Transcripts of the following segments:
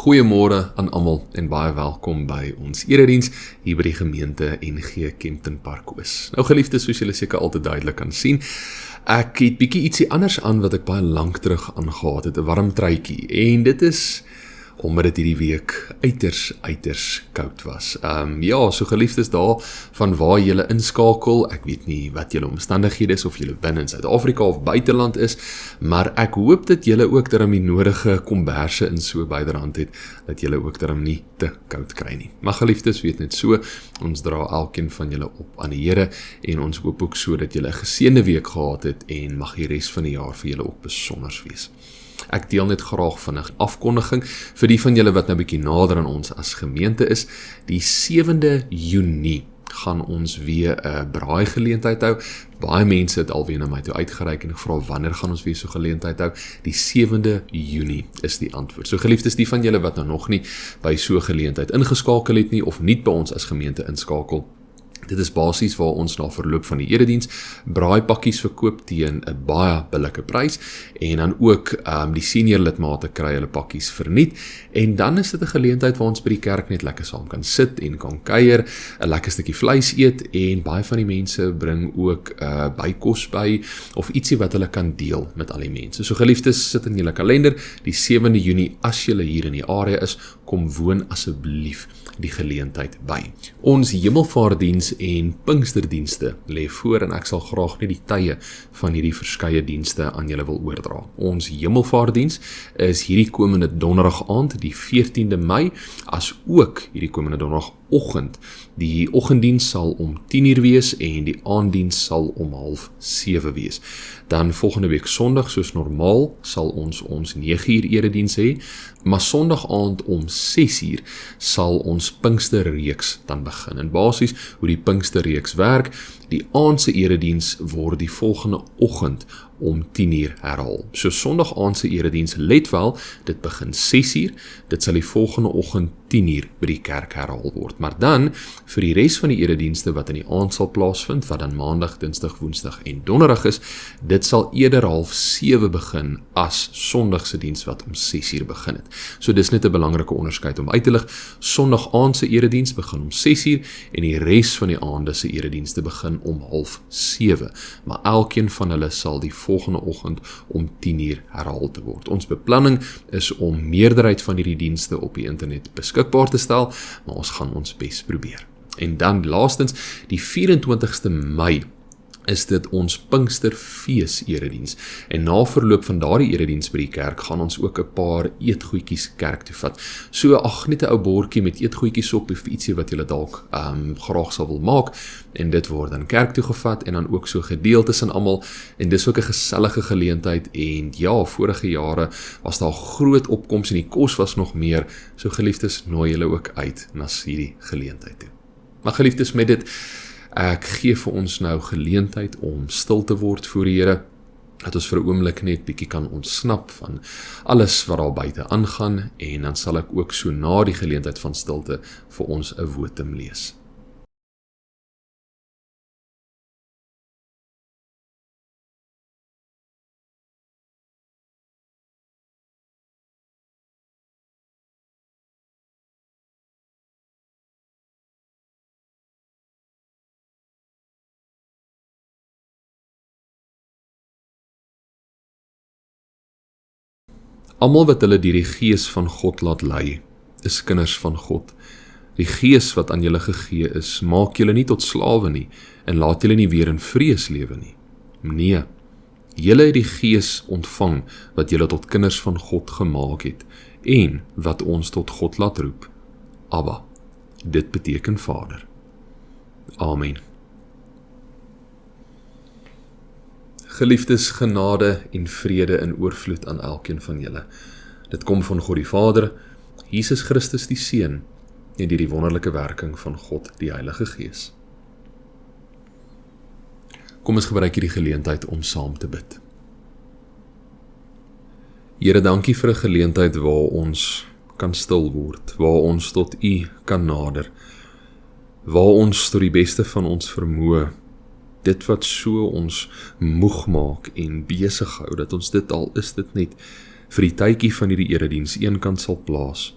Goeiemôre aan almal en baie welkom by ons erediens hier by die gemeente NG Kempton Park Oos. Nou geliefdes, soos julle seker altyd duidelik kan sien, ek het bietjie ietsie anders aan wat ek baie lank terug aangehad het, 'n warm truitjie, en dit is omdat dit hierdie week uiters koud was. So geliefdes daar, van waar julle inskakel, ek weet nie wat julle omstandighede is, of julle binne in Suid-Afrika of buiteland is, maar ek hoop dat julle ook daarom die nodige komberse in so byderhand het, dat julle ook daarom nie te koud kry nie. Maar geliefdes, weet net so, ons dra elkeen van julle op aan die Here, en ons hoop ook so dat julle 'n geseënde week gehad het, en mag die res van die jaar vir julle ook besonders wees. Ek deel net graag van 'n afkondiging vir die van julle wat nou bietjie nader aan ons as gemeente is. Die 7de Junie gaan ons weer 'n braaigeleentheid hou. Baie mense het alweer na my toe uitgereik en gevra wanneer gaan ons weer so geleentheid hou. Die 7de Junie is die antwoord. So geliefdes, die van julle wat nou nog nie by so 'n geleentheid ingeskakel het nie, of nie by ons as gemeente inskakel, dit is basies waar ons na verloop van die erediens braaipakkies verkoop teen 'n baie billike prys, en dan ook die senior lidmate kry hulle pakkies verniet, en dan is dit 'n geleentheid waar ons by die kerk net lekker saam kan sit en kan kuier, 'n lekker stukkie vleis eet, en baie van die mense bring ook bykos by, of ietsie wat hulle kan deel met al die mense. So geliefdes, sit in julle kalender, die 7de Junie, as julle hier in die area is, kom woon asseblief die geleentheid by. Ons hemelvaartdiens en Pinksterdienste lê voor, en ek sal graag net die tye van hierdie verskeie dienste aan julle wil oordra. Ons hemelvaartdiens is hierdie komende donderdag aand, die 14de Mei, as ook hierdie komende donderdagoggend. Die oggenddiens sal om 10:00 wees, en die aanddiens sal om 6:30 wees. Dan volgende week Sondag, soos normaal, sal ons 9:00 erediens hê, maar Sondag aand om 6:00 sal ons Pinksterreeks dan begin. En basies hoe die Pinksterreeks werk, die aandse erediens word die volgende oggend om 10:00 herhaal. So Sondag aandse erediens, let wel, dit begin 6:00, dit sal die volgende oggend 10:00 by die kerk herhaal word. Maar dan, vir die res van die eredienste wat in die aand sal plaasvind, wat dan Maandag, Dinsdag, Woensdag en Donderdag is, dit sal eerder 6:30 begin as Sondagse diens wat om 6:00 begin het. So dis net 'n belangrike onderskeid om uit te lig. Sondag aandse erediens begin om 6:00, en die res van die aande se eredienste begin om 6:30. Maar elkeen van hulle sal die volgende oggend om 10:00 herhaal te word. Ons beplanning is om meerderheid van hierdie dienste op die internet beskikbaar te stel, maar ons gaan ons bes probeer. En dan laastens, die 24ste Mei is dit ons Pinksterfees erediens, en na verloop van daardie erediens by die kerk gaan ons ook 'n paar eetgoedjies kerk toe vat. So net 'n ou bordjie met eetgoedjies op, of ietsie wat julle dalk graag sal wil maak, en dit word dan kerk toe gevat en dan ook so gedeel tussen almal, en dis ook 'n gesellige geleentheid, en ja, vorige jare was daar groot opkoms en die kos was nog meer, so geliefdes, nooi julle ook uit na hierdie geleentheid toe. Maar geliefdes, met dit, ek gee vir ons nou geleentheid om stil te word voor die Here, dat ons vir 'n oomblik net bietjie kan ontsnap van alles wat daar buite aangaan, en dan sal ek ook so na die geleentheid van stilte vir ons 'n wotum lees. Almal wat hulle deur die Gees van God laat lei, is kinders van God. Die Gees wat aan julle gegee is, maak julle nie tot slawe nie, en laat julle nie weer in vrees lewe nie. Nee, julle het die Gees ontvang, wat julle tot kinders van God gemaak het, en wat ons tot God laat roep. Abba, dit beteken Vader. Amen. Geliefdes, genade en vrede in oorvloed aan elkeen van julle. Dit kom van God die Vader, Jesus Christus die Seun, en deur die wonderlike werking van God die Heilige Gees. Kom ons gebruik hierdie geleentheid om saam te bid. Here, dankie vir 'n geleentheid waar ons kan stil word, waar ons tot U kan nader, waar ons tot die beste van ons vermoë dit wat so ons moeg maak en besig hou, dat ons dit al is dit net vir die tydjie van hierdie erediens een kant sal plaas,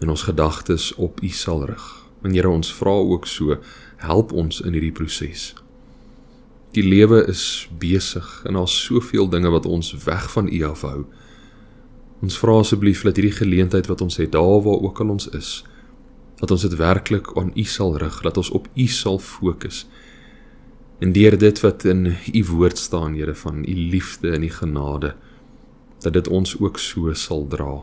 en ons gedagtes op U sal rig. En Here, ons vra ook so, help ons in hierdie proses. Die lewe is besig en daar's soveel dinge wat ons weg van U afhou. Ons vra asseblief dat hierdie geleentheid wat ons het, daar waar ook al ons is, dat ons dit werklik aan U sal rig, dat ons op U sal fokus. En deur dit wat in U woord staan, Here, van U liefde en U genade, dat dit ons ook so sal dra.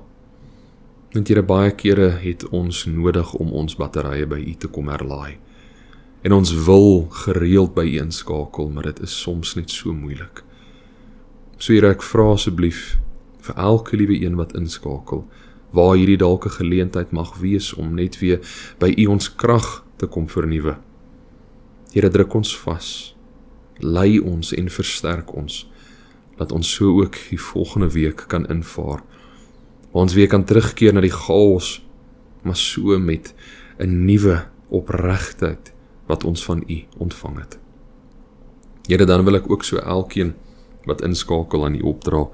Want Here, baie kere het ons nodig om ons batterye by U te kom herlaai. En ons wil gereeld by U inskakel, maar dit is soms net so moeilik. So Here, ek vra asseblief vir elke liewe een wat inskakel, waar hierdie dalk 'n geleentheid mag wees om net weer by U ons krag te kom vernuwe. Here, druk ons vas, lei ons en versterk ons, dat ons so ook die volgende week kan invaar, waar ons weer kan terugkeer na die chaos, maar so met 'n nuwe opregtheid wat ons van U ontvang het. Here, dan wil ek ook so elkeen wat inskakel aan U opdra.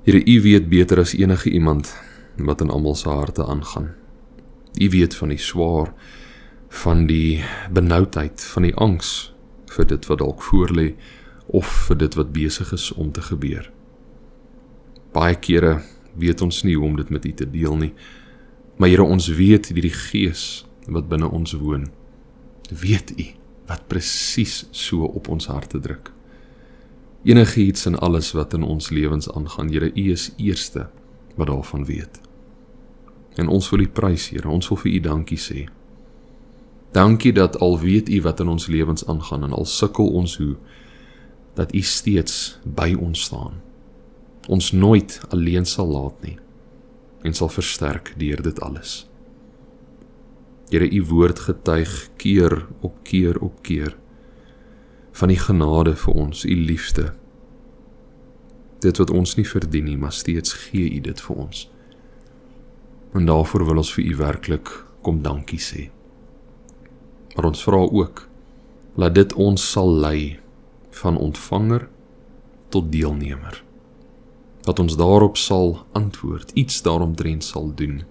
Here, U weet beter as enige iemand wat in almal se harte aangaan. U weet van die swaar, van die benoudheid, van die angs vir dit wat dalk voorlê of vir dit wat besig is om te gebeur. Baie kere weet ons nie hoe om dit met U te deel nie, maar Here, ons weet die Gees wat binne ons woon, weet U wat presies so op ons harte druk. Enige iets en alles wat in ons lewens aangaan, Here, U is eerste wat daarvan weet. En ons wil U prys, Here, ons wil vir U dankie sê. Dankie dat al weet U wat in ons lewens aangaan en al sukkel ons hoe, dat U steeds by ons staan. Ons nooit alleen sal laat nie en sal versterk deur dit alles. Here, U woord getuig keer op keer op keer van die genade vir ons, U liefde. Dit wat ons nie verdien nie, maar steeds gee U dit vir ons. En daarvoor wil ons vir U werklik kom dankie sê. Maar ons vra ook, laat dit ons sal lei van ontvanger tot deelnemer. Dat ons daarop sal antwoord, iets daaromtrent sal doen.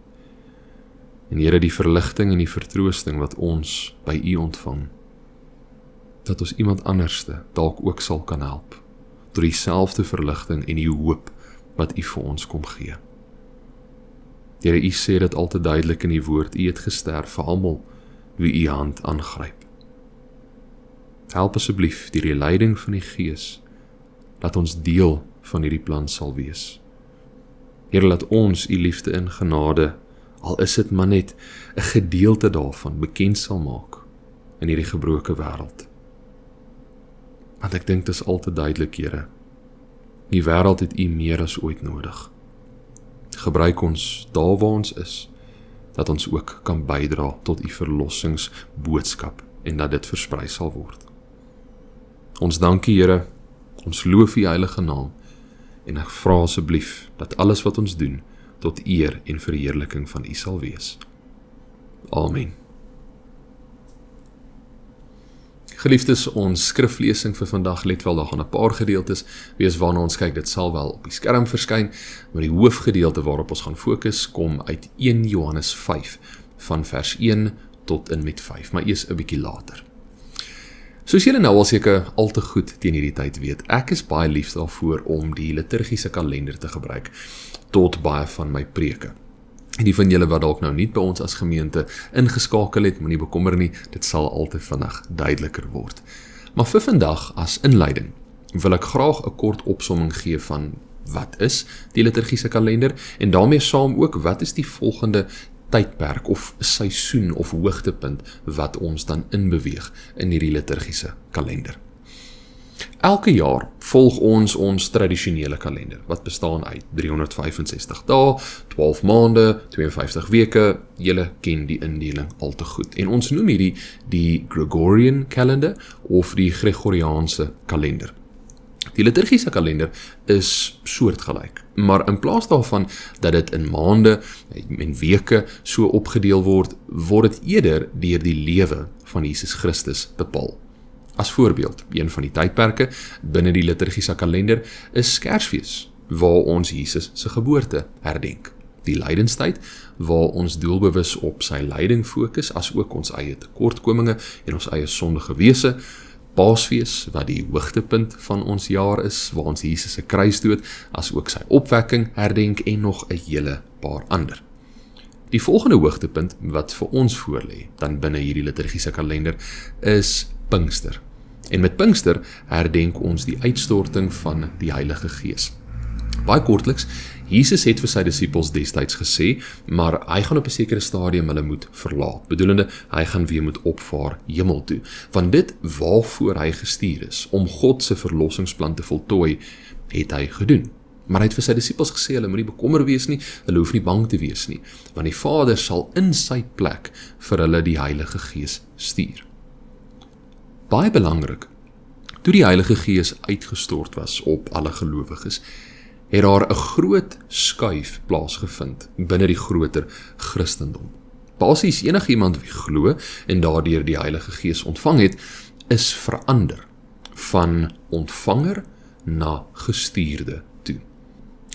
En Here, die verligting en die vertroosting wat ons by U ontvang, dat ons iemand anderste dalk ook sal kan help, door dieselfde verligting en die hoop wat U vir ons kom gee. Here, U sê dit altyd duidelik in die woord, U het gesterf vir almal wie U hand aangryp. Help asseblief deur die leiding van die Gees, dat ons deel van hierdie plan sal wees. Here, laat ons U liefde en genade, al is dit maar net 'n gedeelte daarvan, bekend sal maak in hierdie gebroke wêreld. Want ek dink dit is altyd duidelik, Here, die wêreld het U meer as ooit nodig. Gebruik ons daar waar ons is, dat ons ook kan bydra tot U verlossingsboodskap en dat dit versprei sal word. Ons dankie, Here, ons loof U heilige naam en ek vra asseblief dat alles wat ons doen tot eer en verheerliking van U sal wees. Amen. Geliefdes, ons skriflesing vir vandag, let wel, daar gaan 'n paar gedeeltes wees waarna ons kyk, dit sal wel op die skerm verskyn, maar die hoofgedeelte waarop ons gaan fokus, kom uit 1 Johannes 5, van vers 1 tot en met 5, maar eers 'n bietjie later. Soos julle nou al seker al te goed teen hierdie tyd weet, ek is baie lief daarvoor om die liturgiese kalender te gebruik, tot baie van my preke. En die van julle wat dalk nou nie by ons as gemeente ingeskakel het, moenie bekommer nie, dit sal altyd vinnig duideliker word. Maar vir vandag as inleiding wil ek graag 'n kort opsomming gee van wat is die liturgiese kalender en daarmee saam ook wat is die volgende tydperk of seisoen of hoogtepunt wat ons dan inbeweeg in hierdie liturgiese kalender. Elke jaar volg ons tradisionele kalender, wat bestaan uit 365 dae, 12 maande, 52 weke, julle ken die indeling al te goed. En ons noem hierdie die Gregorian calendar of die Gregoriaanse kalender. Die liturgiese kalender is soortgelyk, maar in plaas daarvan dat dit in maande en weke so opgedeel word, word dit eerder deur die lewe van Jesus Christus bepaal. As voorbeeld, een van die tydperke binne die liturgiese kalender is Kersfees, waar ons Jesus se geboorte herdenk. die lydenstyd, waar ons doelbewus op sy lyding fokus, as ook ons eie tekortkominge en ons eie sondige wese. Paasfees, wat die hoogtepunt van ons jaar is, waar ons Jesus se kruisdood, as ook sy opwekking herdenk en nog 'n hele paar ander. Die volgende hoogtepunt wat vir ons voorlê, dan binne hierdie liturgiese kalender, is Pinkster. En met Pinkster herdenk ons die uitstorting van die Heilige Gees. Baie kortliks, Jesus het vir sy disippels destyds gesê, maar hy gaan op 'n sekere stadium hulle moet verlaat, bedoelende hy gaan weer moet opvaar hemel toe. Van dit waarvoor hy gestuur is, om God se verlossingsplan te voltooi, het hy gedoen. Maar hy het vir sy disippels gesê, hulle moet nie bekommer wees nie, hulle hoef nie bang te wees nie, want die Vader sal in sy plek vir hulle die Heilige Gees stuur. Baie belangrik, toe die Heilige Gees uitgestort was op alle gelowiges, het daar 'n groot skuif plaasgevind binne die groter Christendom. Basies enigiemand wie glo en daardeur die Heilige Gees ontvang het, is verander van ontvanger na gestuurde toe.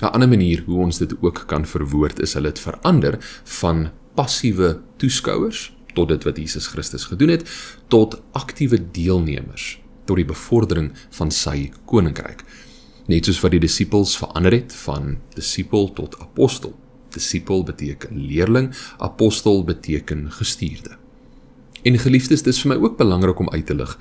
'n Ander manier hoe ons dit ook kan verwoord is, hulle het verander van passiewe toeskouers tot dit wat Jesus Christus gedoen het, tot aktiewe deelnemers tot die bevordering van sy koninkryk. Net soos wat die disippels verander het van disipel tot apostel. Disipel beteken leerling, apostel beteken gestuurde. En geliefdes, dis vir my ook belangrik om uit te lig.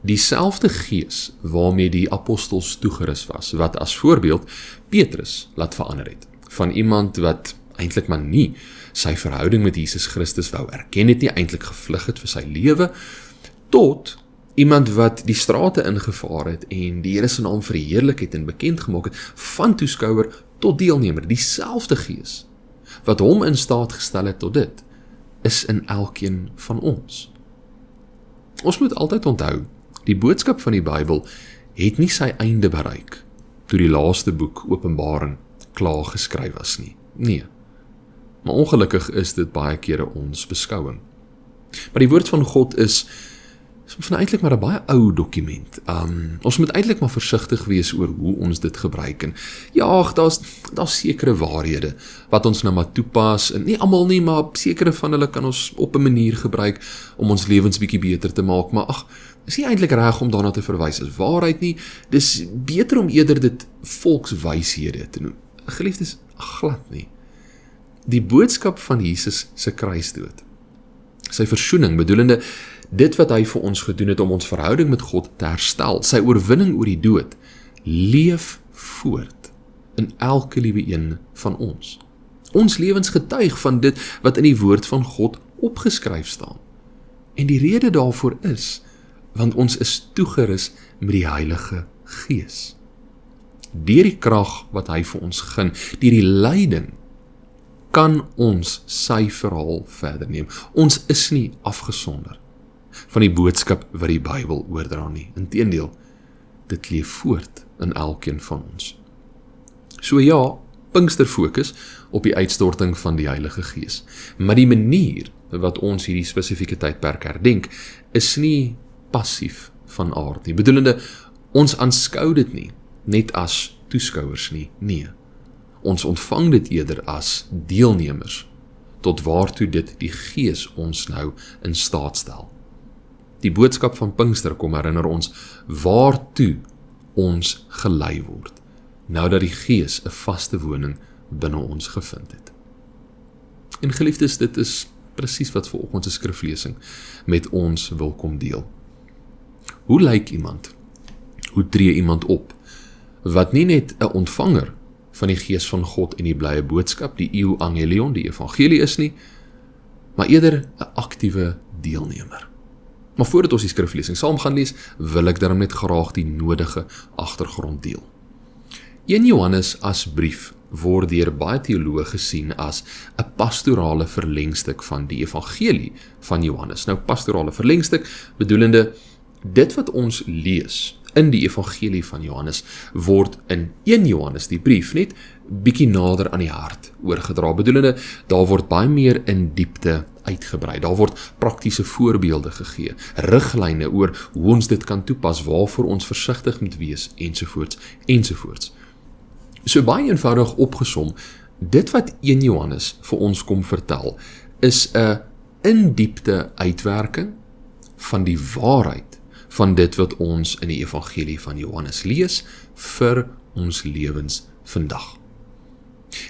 Dieselfde gees waarmee die apostels toegerus was, wat as voorbeeld Petrus laat verander het. Van iemand wat eintlik maar nie sy verhouding met Jesus Christus wou erken het nie, eintlik gevlug het vir sy lewe, tot iemand wat die strate ingevaar het en die Here se naam verheerlik het en bekend gemaak het, van toeskouer tot deelnemer. Dieselfde gees wat hom in staat gestel het tot dit, is in elkeen van ons. Ons moet altyd onthou, die boodskap van die Bybel het nie sy einde bereik toe die laaste boek Openbaring klaar geskryf was nie. Nee. Maar ongelukkig is dit baie kere ons beskouing. Maar die woord van God is van eintlik maar 'n baie ou dokument. Ons moet eintlik maar versigtig wees oor hoe ons dit gebruik. En ja, daar's sekere waarhede wat ons nou maar toepas, en nie almal nie, maar sekere van hulle kan ons op 'n manier gebruik om ons lewens bietjie beter te maak, maar is nie eintlik reg om daarna te verwys as waarheid nie. Dis beter om eerder dit volkswyshede te noem. Geliefdes, glad nie. Die boodskap van Jesus se kruisdood, sy versoening, bedoelende dit wat hy vir ons gedoen het om ons verhouding met God te herstel, sy oorwinning oor die dood, leef voort in elke liewe een van ons. Ons lewens getuig van dit wat in die woord van God opgeskryf staan. En die rede daarvoor is, want ons is toegerus met die Heilige Gees. Deur die krag wat hy vir ons gun, deur die lyding, kan ons sy verhaal verder neem. Ons is nie afgesonder van die boodskap wat die Bybel oordra nie. Inteendeel, dit leef voort in elkeen van ons. So ja, Pinkster fokus op die uitstorting van die Heilige Gees. Maar die manier wat ons hierdie spesifieke tydperk herdenk, is nie passief van aard nie. Bedoelende, ons aanskou dit nie net as toeskouers nie. Nee. Ons ontvang dit eerder as deelnemers, tot waartoe dit die Gees ons nou in staat stel. Die boodskap van Pinkster kom herinner ons waartoe ons gelei word, nou dat die Gees 'n vaste woning binne ons gevind het. En geliefdes, dit is presies wat vanoggend se skriflesing met ons wil kom deel. Hoe lyk iemand? Hoe tree iemand op? Wat nie net 'n ontvanger van die Gees van God en die blye boodskap, die euangelion, die evangelie is nie, maar eerder 'n aktiewe deelnemer. Maar voordat ons die skriflesing saam gaan lees, wil ek daarom net graag die nodige agtergrond deel. 1 Johannes as brief word deur baie teoloë gesien as 'n pastorale verlengstuk van die evangelie van Johannes. Nou, pastorale verlengstuk bedoelende dit wat ons lees in die evangelie van Johannes word in 1 Johannes die brief net bietjie nader aan die hart oorgedra. Bedoelende, daar word baie meer in diepte uitgebrei. Daar word praktiese voorbeelde gegee, riglyne oor hoe ons dit kan toepas, waarvoor ons versigtig moet wees, ensovoorts, ensovoorts. So baie eenvoudig opgesom, dit wat 1 Johannes vir ons kom vertel, is 'n in diepte uitwerking van die waarheid van dit wat ons in die evangelie van Johannes lees vir ons lewens vandag.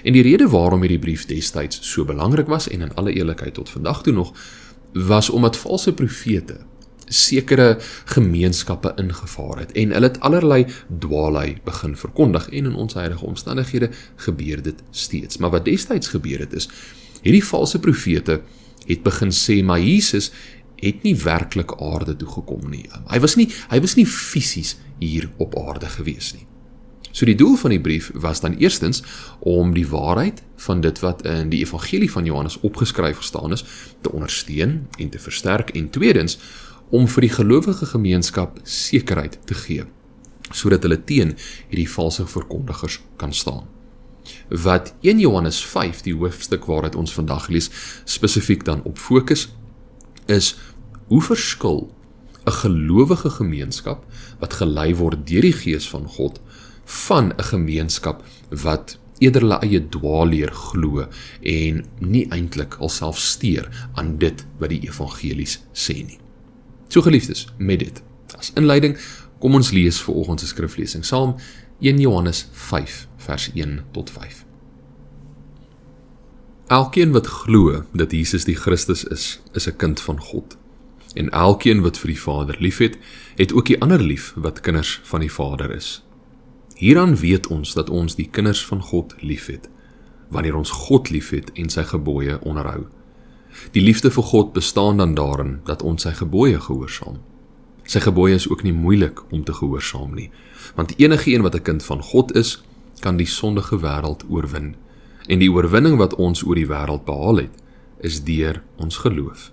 En die rede waarom hierdie brief destyds so belangrik was, en in alle eerlikheid tot vandag toe nog, was omdat valse profete sekere gemeenskappe ingevaar het, en hulle het allerlei dwaalheid begin verkondig, en in ons huidige omstandighede gebeur dit steeds. Maar wat destyds gebeur het is, hierdie valse profete het begin sê, maar Jesus het nie werklik aarde toe gekom nie. Hy was nie fisies hier op aarde gewees nie. So die doel van die brief was dan eerstens om die waarheid van dit wat in die evangelie van Johannes opgeskryf gestaan is, te ondersteun en te versterk, en tweedens, om vir die gelowige gemeenskap sekerheid te gee, sodat hulle teen hierdie valse verkondigers kan staan. Wat 1 Johannes 5, die hoofstuk waaruit ons vandag lees, spesifiek dan op fokus, is hoe verskil 'n gelowige gemeenskap wat gelei word deur die Gees van God van 'n gemeenskap wat eerder hulle eie dwaalleer glo en nie eintlik alself steur aan dit wat die evangelies sê nie. So geliefdes, met dit as inleiding, kom ons lees vanoggend se skriflesing saam, 1 Johannes 5 vers 1 tot 5. Elkeen wat glo dat Jesus die Christus is 'n kind van God. En elkeen wat vir die Vader liefhet, het ook die ander lief wat kinders van die Vader is. Hieraan weet ons dat ons die kinders van God liefhet, wanneer ons God liefhet en sy gebooie onderhou. Die liefde vir God bestaan dan daarin dat ons sy gebooie gehoorsaam. Sy gebooie is ook nie moeilik om te gehoorsaam nie, want enige een wat 'n kind van God is, kan die sondige wêreld oorwin. En die oorwinning wat ons oor die wêreld behaal het, is deur ons geloof.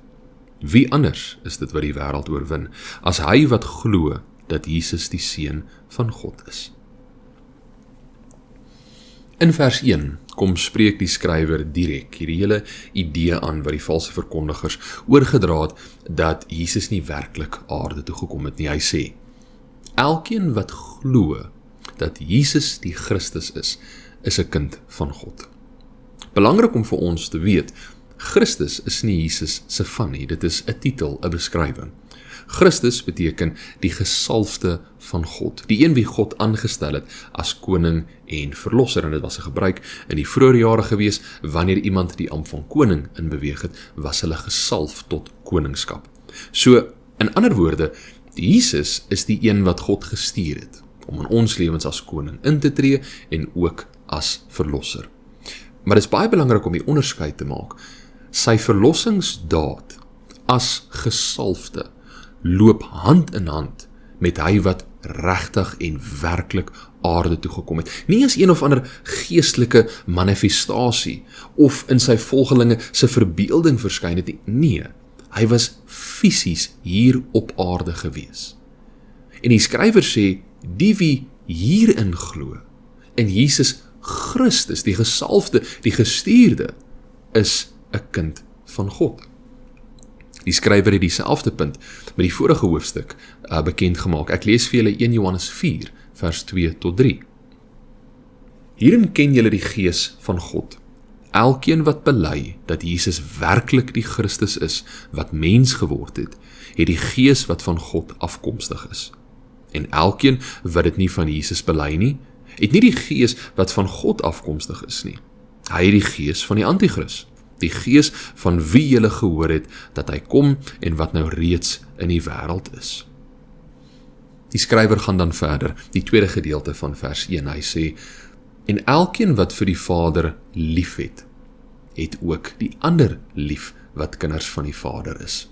Wie anders is dit wat die wêreld oorwin, as hy wat glo dat Jesus die Seun van God is? In vers 1 kom spreek die skrywer direk hierdie hele idee aan wat die valse verkondigers oorgedra het, dat Jesus nie werklik aarde toe gekom het nie. Hy sê, elkeen wat glo dat Jesus die Christus is 'n kind van God. Belangrik om vir ons te weet, Christus is nie Jesus se van nie, dit is 'n titel, 'n beskrywing. Christus beteken die gesalfde van God, die een wie God aangestel het as koning en verlosser, en dit was 'n gebruik in die vroeë jare gewees, wanneer iemand die ampt van koning inbeweeg het, was hulle gesalf tot koningskap. So, in ander woorde, Jesus is die een wat God gestuur het, om in ons lewens as koning in te tree, en ook as verlosser. Maar dit is baie belangrik om die onderskeid te maak. Sy verlossingsdaad as gesalfde loop hand in hand met hy wat regtig en werklik aarde toe gekom het. Nie as een of ander geestelike manifestasie of in sy volgelinge se verbeelding verskyn het nie. Nee, hy was fisies hier op aarde gewees. En die skrywer sê, die wie hierin glo, in Jesus Christus, die gesalfde, die gestuurde, is 'n kind van God. Die skrywer het dieselfde punt met die vorige hoofstuk bekend gemaak. Ek lees vir julle 1 Johannes 4, vers 2 tot 3. Hierin ken julle die Gees van God. Elkeen wat bely dat Jesus werklik die Christus is, wat mens geword het, het die Gees wat van God afkomstig is. En elkeen wat dit nie van Jesus bely nie, het nie die Gees wat van God afkomstig is nie. Hy het die Gees van die Antichrist, die Gees van wie julle gehoor het, dat hy kom en wat nou reeds in die wêreld is. Die skrywer gaan dan verder, die tweede gedeelte van vers 1, hy sê, en elkeen wat vir die Vader lief het ook die ander lief wat kinders van die Vader is.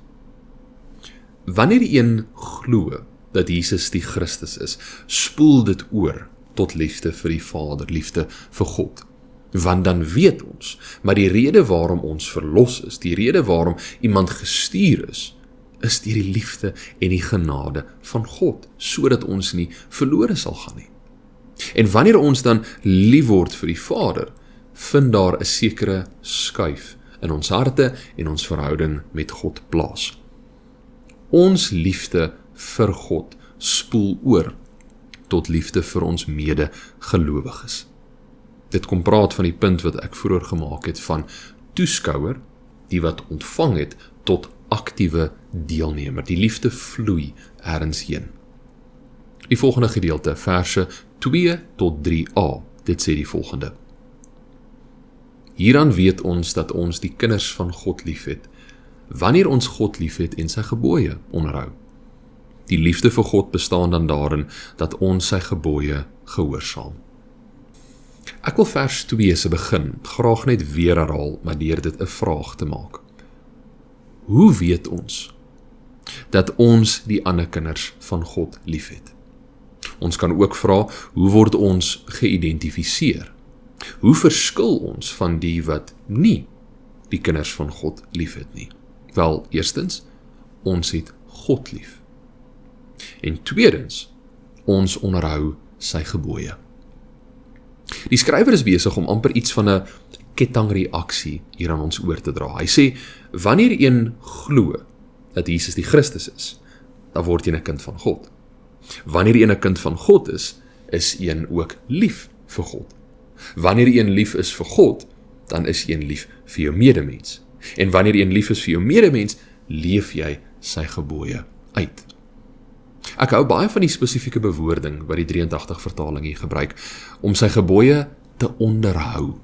Wanneer die een glo dat Jesus die Christus is, spoel dit oor tot liefde vir die Vader, liefde vir God. Want dan weet ons, maar die rede waarom ons verlos is, die rede waarom iemand gestuur is deur die liefde en die genade van God, sodat ons nie verlore sal gaan nie. En wanneer ons dan lief word vir die Vader, vind daar 'n sekere skuif in ons harte en ons verhouding met God plaas. Ons liefde vir God spoel oor tot liefde vir ons mede-gelowiges. Dit kom praat van die punt wat ek vroeër gemaak het van toeskouer, die wat ontvang het, tot aktiewe deelnemer. Die liefde vloei ergens heen. Die volgende gedeelte, verse 2 tot 3a, dit sê die volgende. Hieraan weet ons dat ons die kinders van God liefhet, wanneer ons God liefhet en sy gebooie onderhou. Die liefde vir God bestaan dan daarin dat ons sy gebooie gehoorsaam. Ek wil vers 2 se begin graag net weer herhaal, maar deur dit 'n vraag te maak. Hoe weet ons dat ons die ander kinders van God liefhet? Ons kan ook vra, hoe word ons geïdentifiseer? Hoe verskil ons van die wat nie die kinders van God liefhet nie? Wel, eerstens, ons het God lief. En tweedens, ons onderhou sy gebooie. Die skrywer is besig om amper iets van 'n kettingreaksie hier aan ons oor te dra. Hy sê, wanneer een glo dat Jesus die Christus is, dan word een 'n kind van God. Wanneer een 'n kind van God is een ook lief vir God. Wanneer een lief is vir God, dan is een lief vir jou medemens. En wanneer een lief is vir jou medemens, leef jy sy gebooie uit. Ek hou baie van die spesifieke bewoording wat die 83 vertaling hier gebruik, om sy gebooie te onderhou.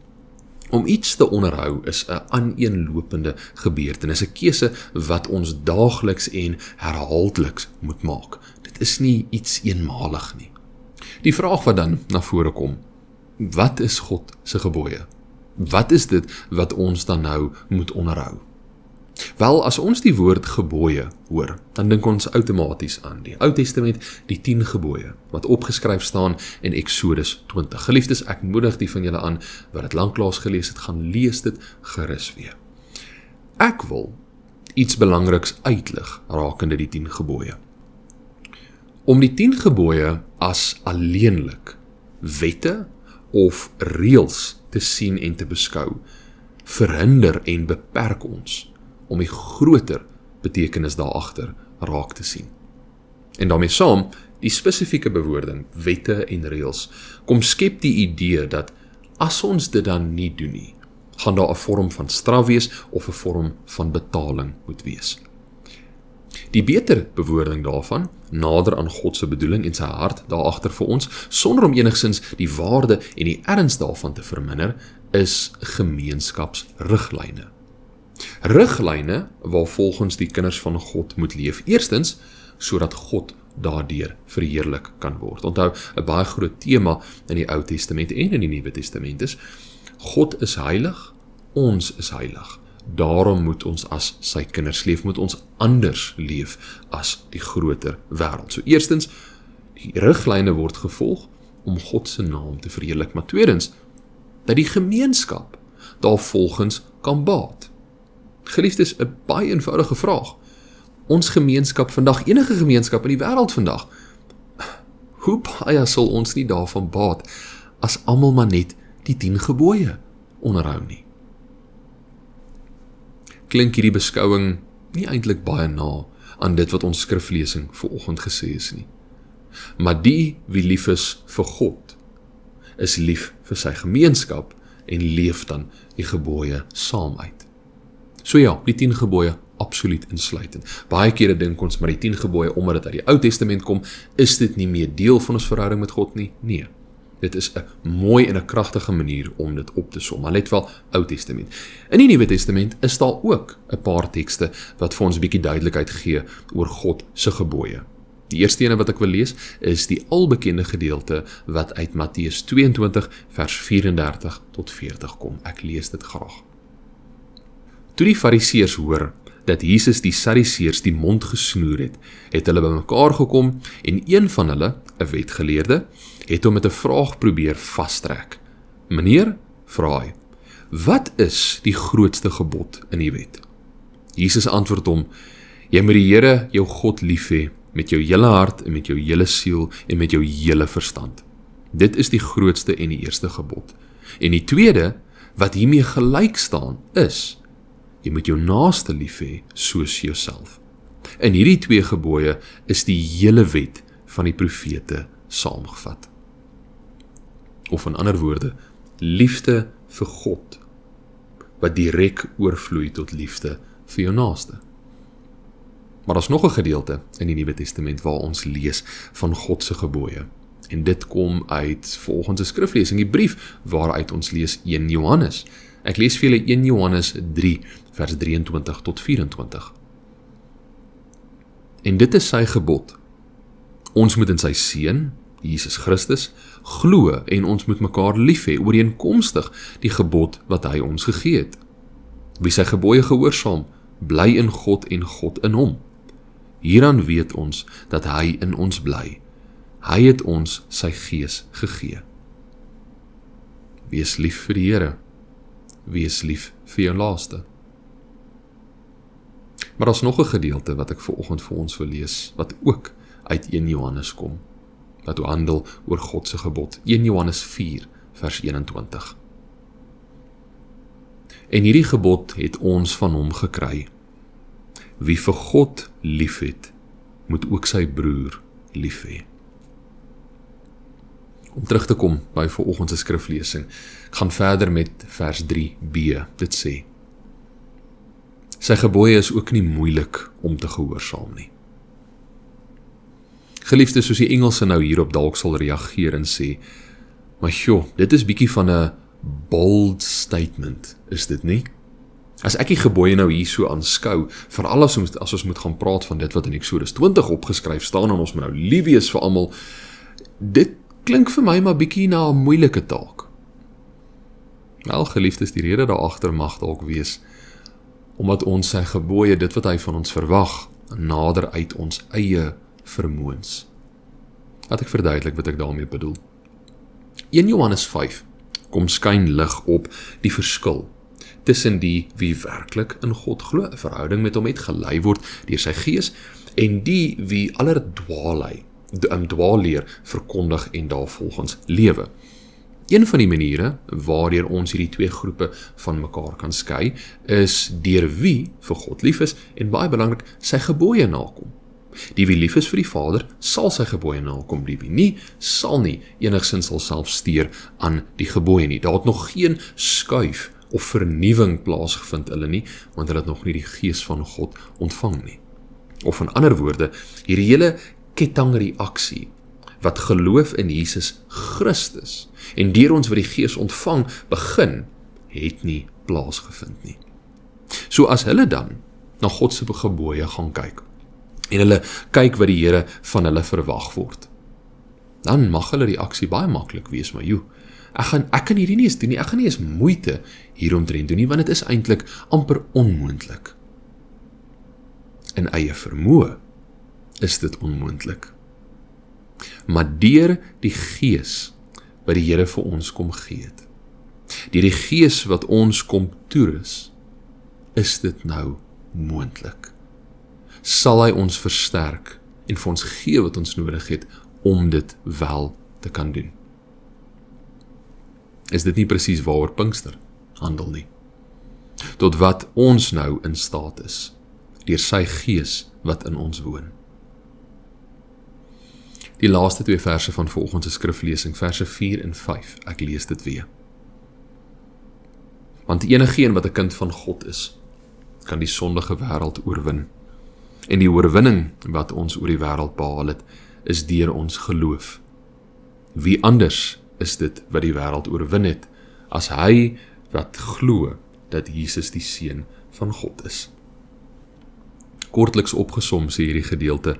Om iets te onderhou is 'n aaneenlopende gebeurtenis, 'n keuse wat ons daagliks en herhaaldeliks moet maak. Dit is nie iets eenmalig nie. Die vraag wat dan na vore kom, wat is God se gebooie? Wat is dit wat ons dan nou moet onderhou? Wel, as ons die woord gebooie hoor, dan dink ons outomaties aan die Ou Testament, die 10 gebooie, wat opgeskryf staan in Exodus 20. Geliefdes, ek moedig die van julle aan, wat het lanklaas gelees het, gaan lees dit gerus weer. Ek wil iets belangriks uitlig rakende die 10 gebooie. Om die 10 gebooie as alleenlik wette of reëls te sien en te beskou, verhinder en beperk ons om die groter betekenis daarachter raak te sien. En daarmee saam, die spesifieke bewoording, wette en reëls, kom skep die idee dat as ons dit dan nie doen nie, gaan daar 'n vorm van straf wees of 'n vorm van betaling moet wees. Die beter bewoording daarvan, nader aan God se bedoeling en sy hart daarachter vir ons, sonder om enigsins die waarde en die erns daarvan te verminder, is gemeenskapsriglyne. Riglyne waar volgens die kinders van God moet leef. Eerstens, sodat God daardeur verheerlik kan word. Onthou, 'n baie groot tema in die Ou Testament en in die Nuwe Testament is, God is heilig, ons is heilig. Daarom moet ons as sy kinders leef, moet ons anders leef as die groter wêreld. So eerstens, die riglyne word gevolg om God se naam te verheerlik, maar tweedens, dat die gemeenskap daarvolgens kan baat. Geliefdes, 'n baie eenvoudige vraag. Ons gemeenskap vandag, enige gemeenskap in die wêreld vandag, hoe baie sal ons nie daarvan baat, as almal maar net die 10 gebooie onderhou nie? Klink hierdie beskouing nie eintlik baie na aan dit wat ons skriflesing vanoggend gesê is nie. Maar die wie lief is vir God, is lief vir sy gemeenskap en leef dan die gebooie saam uit. So ja, die 10 gebooie absoluut insluitend. Baie kere dink ons, maar die 10 gebooie, omdat dit uit die Ou Testament kom, is dit nie meer deel van ons verhouding met God nie? Nee. Dit is 'n mooi en 'n kragtige manier om dit op te som, maar let wel Ou Testament. In die Nuwe Testament is daar ook 'n paar tekste wat vir ons 'n bietjie duidelikheid gee oor God se gebooie. Die eerste ene wat ek wil lees, is die albekende gedeelte wat uit Matteus 22 vers 34 tot 40 kom. Ek lees dit graag. Toe die Fariseërs hoor dat Jesus die Sadduseërs die mond gesnoer het, het hulle bymekaar gekom en een van hulle, 'n wetgeleerde, het hom met 'n vraag probeer vastrek. Meneer, vra hy, wat is die grootste gebod in die wet? Jesus antwoord hom, jy moet die Here jou God lief hê met jou hele hart en met jou hele siel en met jou hele verstand. Dit is die grootste en die eerste gebod. En die tweede, wat hiermee gelyk staan, is, jy moet jou naaste lief hê soos jouself. In hierdie 2 gebooie is die hele wet van die profete saamgevat. Of in ander woorde, liefde vir God, wat direk oorvloei tot liefde vir jou naaste. Maar daar's nog 'n gedeelte in die Nuwe Testament waar ons lees van God se gebooie. En dit kom uit volgens 'n skriflesing, die brief waaruit ons lees 1 Johannes. Ek lees vir julle 1 Johannes 3, vers 23 tot 24. En dit is sy gebod. Ons moet in sy seun, Jesus Christus, glo en ons moet mekaar lief hê, ooreenkomstig die gebod wat hy ons gegee het. Wie sy gebooie gehoorsaam, bly in God en God in hom. Hieraan weet ons dat hy in ons bly. Hy het ons sy gees gegee. Wees lief vir die Here. Wees lief vir jou naaste. Maar daar's nog 'n gedeelte wat ek vanoggend vir ons wil lees, wat ook uit 1 Johannes kom, wat handel oor God se gebod. 1 Johannes 4, vers 21. En hierdie gebod het ons van hom gekry. Wie vir God lief het, moet ook sy broer lief hê. Om terug te kom by vanoggend se skriflesing, ek gaan verder met vers 3b. Dit sê: sy gebooie is ook nie moeilik om te gehoorsaam nie. Geliefdes, soos die Engelse nou hierop dalk sal reageer en sê, maar joh, dit is bietjie van 'n bold statement, is dit nie? As ek die gebooie nou hier so aanskou, veral as ons moet gaan praat van dit wat in Eksodus 20 opgeskryf staan, en ons moet nou lief wees vir almal, dit klink vir my maar bietjie na 'n moeilike taak. Wel, geliefdes, die rede daagter mag dalk wees, omdat ons sy gebooie, dit wat hy van ons verwag, nader uit ons eie vermoëns. Laat ek verduidelik wat ek daarmee bedoel. 1 Johannes 5 kom skyn lig op die verskil tussen die wie werklik in God glo, 'n verhouding met hom het, gelei word deur sy gees, en die wie aller dwaalleer verkondig en daarvolgens lewe. Een van die maniere waardeur ons hierdie twee groepe van mekaar kan skei, is deur wie vir God lief is en baie belangrik sy gebooie nakom. Die wie lief is vir die Vader, sal sy gebooie nakom. Die wie nie, sal nie enigsins self steur aan die gebooie nie. Daar het nog geen skuif of vernuwing plaasgevind hulle nie, want hulle het nog nie die gees van God ontvang nie. Of in ander woorde, hierdie hele kettingreaksie wat geloof in Jesus Christus en deur ons wat die gees ontvang begin, het nie plaasgevind nie. So as hulle dan na God se gebooie gaan kyk, en hulle kyk wat die Here van hulle verwag word, dan mag hulle reaksie baie maklik wees, maar joe, ek kan hierdie nie eens doen nie, ek gaan nie eens moeite hieromtrent doen nie, want dit is eintlik amper onmoontlik. In eie vermoë is dit onmoontlik. Maar deur die gees wat die Here vir ons kom gee het, deur die gees wat ons kom toerus, is dit nou moontlik. Sal hy ons versterk en vir ons gee wat ons nodig het om dit wel te kan doen. Is dit nie presies waaroor Pinkster handel nie? Tot wat ons nou in staat is, deur sy gees wat in ons woon. Die laaste twee verse van vanoggend se skriflesing, verse 4 en 5, ek lees dit weer. Want enige een wat 'n kind van God is, kan die sondige wêreld oorwin. En die oorwinning wat ons oor die wêreld behaal het, is deur ons geloof. Wie anders is dit wat die wêreld oorwin het, as hy wat glo dat Jesus die Seun van God is. Kortliks opgesom sê hierdie gedeelte,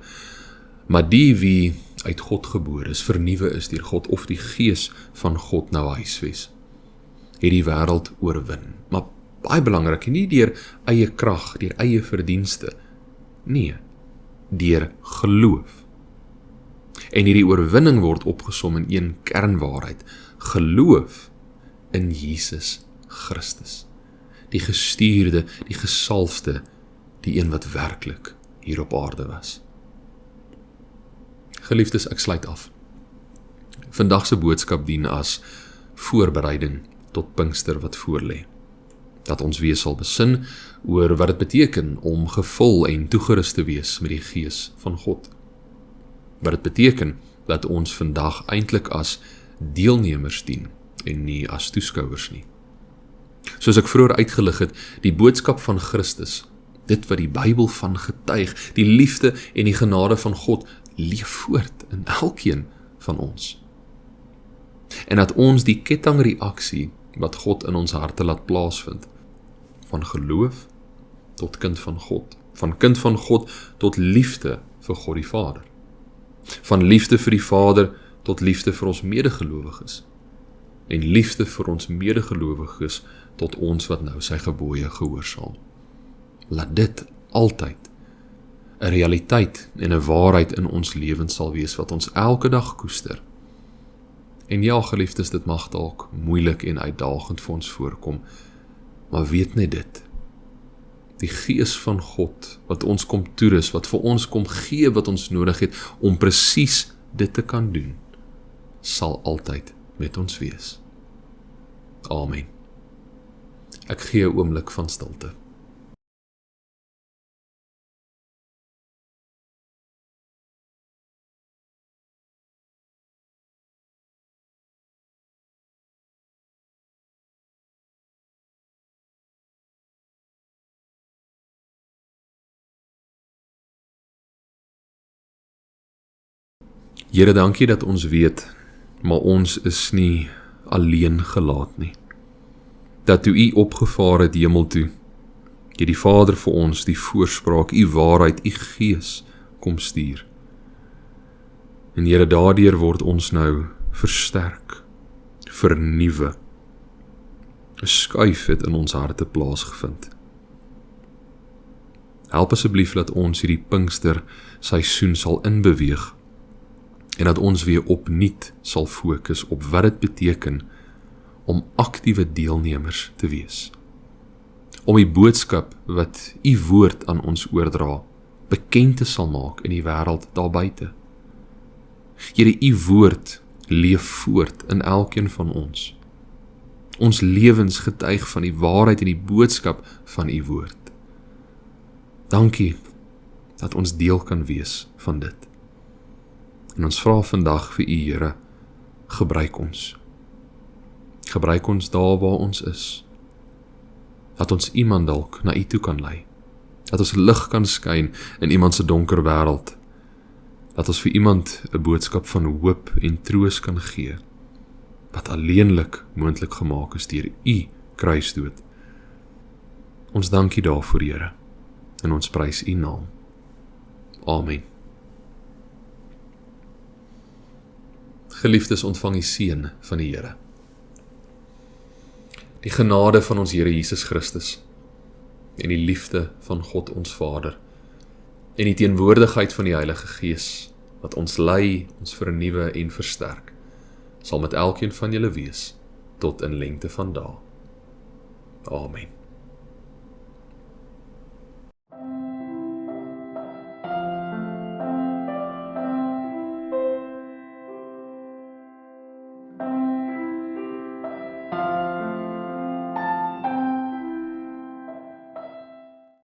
maar die wie uit God gebore is, vernuwe is deur God, of die gees van God nou huisves, het die wêreld oorwin. Maar baie belangrik, nie deur eie krag, deur eie verdienste, nee, deur geloof. En hierdie oorwinning word opgesom in een kernwaarheid, geloof in Jesus Christus, die gestuurde, die gesalfde, die een wat werklik hier op aarde was. Geliefdes, ek sluit af. Vandag se boodskap dien as voorbereiding tot Pinkster wat voorlê. Dat ons weer sal besin oor wat dit beteken om gevul en toegerus te wees met die gees van God. Wat dit beteken dat ons vandag eintlik as deelnemers dien en nie as toeskouers nie. Soos ek vroeër uitgelig het, die boodskap van Christus, dit wat die Bybel van getuig, die liefde en die genade van God, leef voort in elkeen van ons. En dat ons die kettingreaksie wat God in ons harte laat plaasvind, van geloof tot kind van God, van kind van God tot liefde vir God die Vader, van liefde vir die Vader tot liefde vir ons medegelowiges, en liefde vir ons medegelowiges tot ons wat nou sy gebooie gehoorsaam. Laat dit altyd 'n realiteit en 'n waarheid in ons lewens sal wees wat ons elke dag koester. En ja, geliefdes, dit mag dalk moeilik en uitdagend vir ons voorkom, maar weet net dit, die Gees van God wat ons kom toerus, wat vir ons kom gee wat ons nodig het om presies dit te kan doen, sal altyd met ons wees. Amen. Ek gee 'n oomblik van stilte. Here, dankie dat ons weet, maar ons is nie alleen gelaat nie. Dat toe U opgevaar het hemel toe, jy die Vader vir ons die voorspraak, U waarheid, U Gees kom stuur. En Here, daardeur word ons nou versterk, vernuwe. 'n Skuif het in ons harte plaasgevind. Help asseblief dat ons hierdie Pinkster seisoen sal inbeweeg, en dat ons weer opnuut sal fokus op wat dit beteken om aktiewe deelnemers te wees. Om die boodskap wat U woord aan ons oordra, bekend te sal maak in die wêreld daar buite. Here, U woord leef voort in elkeen van ons. Ons lewens getuig van die waarheid en die boodskap van U woord. Dankie dat ons deel kan wees van dit. En ons vra vandag vir U, Here, gebruik ons. Gebruik ons daar waar ons is. Dat ons iemand dalk na U toe kan lei. Dat ons lig kan skyn in iemand se donker wêreld. Dat ons vir iemand 'n boodskap van hoop en troos kan gee, wat alleenlik moontlik gemaak is deur U kruisdood. Ons dankie daarvoor, Here, en ons prys U naam. Amen. Geliefdes, ontvang die seën van die Here. Die genade van ons Here Jesus Christus en die liefde van God ons Vader en die teenwoordigheid van die Heilige Gees wat ons lei, ons vernuwe en versterk, sal met elkeen van julle wees tot in lengte van dae. Amen.